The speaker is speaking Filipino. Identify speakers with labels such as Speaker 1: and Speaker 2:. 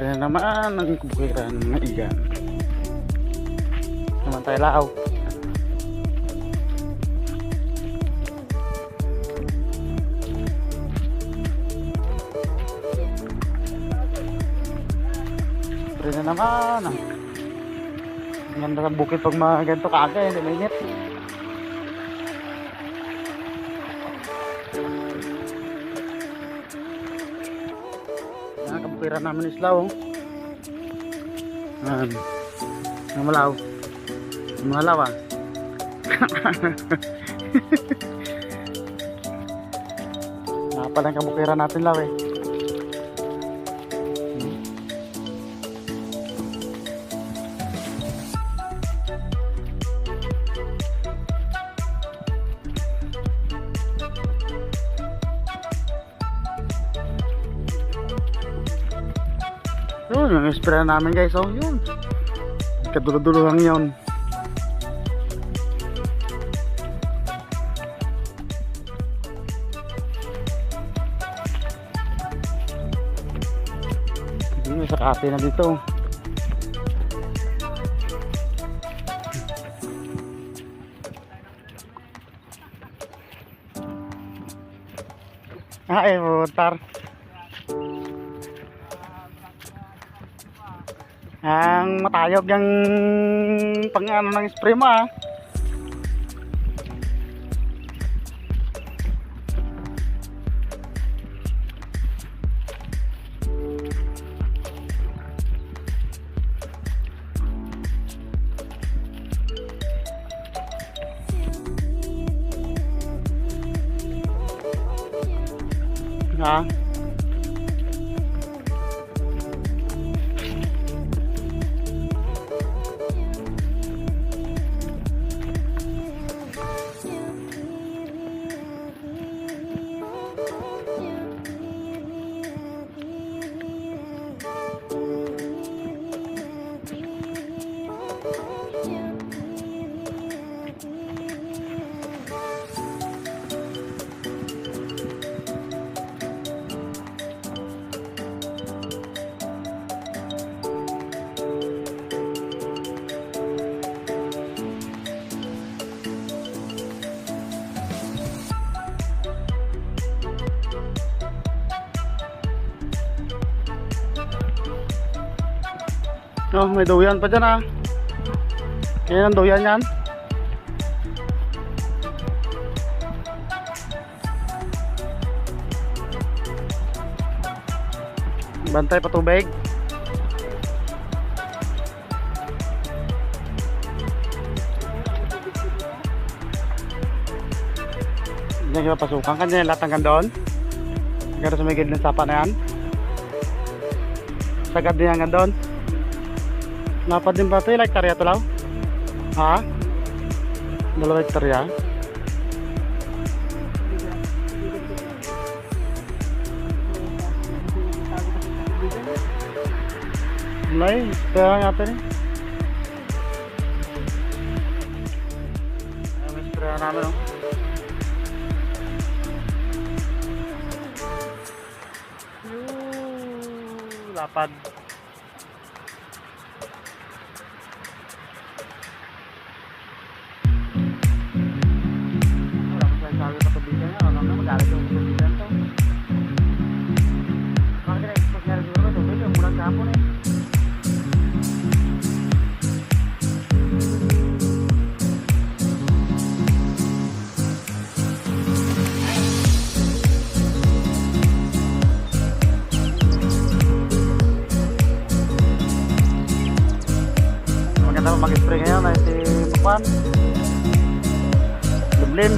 Speaker 1: Kaya naman ang kubukiran ng igan. Naman tayo lao. Pero na naman ang ganda ng bukid pag mga ganito kaaga, hindi mainit. Kabukiran namin islaw. Namalaw. Namalaw ah. Napala ang kabukiran natin law eh. Yun, yung spray namin guys, oh yun. Kadulo-dulo lang yun. May sakate na dito. Ay, putar. Ang matayog yung pang ano ng spray mo ah. Ha? Oh, may duyan pa dyan ah. Kaya ang duyan yan. Bantay pa tubig. Hindi ka pasukan kanya lahat hanggang doon. Hanggang sa may gilid ng sapa na yan. Sagad din hanggang doon. Napad din ba ito? Ilang hektarya ito lang? Ha? 2 hektarya? Mulai, kaya natin eh. Ayan, may sprayan namin oh. Lapad. Sabi pa tubigan niya, alam na magalit yung tubigan to. Bakit na-expose nga rin siguro ito? Tubig yung mulang kahapon eh. Maganda mag-spray ngayon ay si Papan Lublin.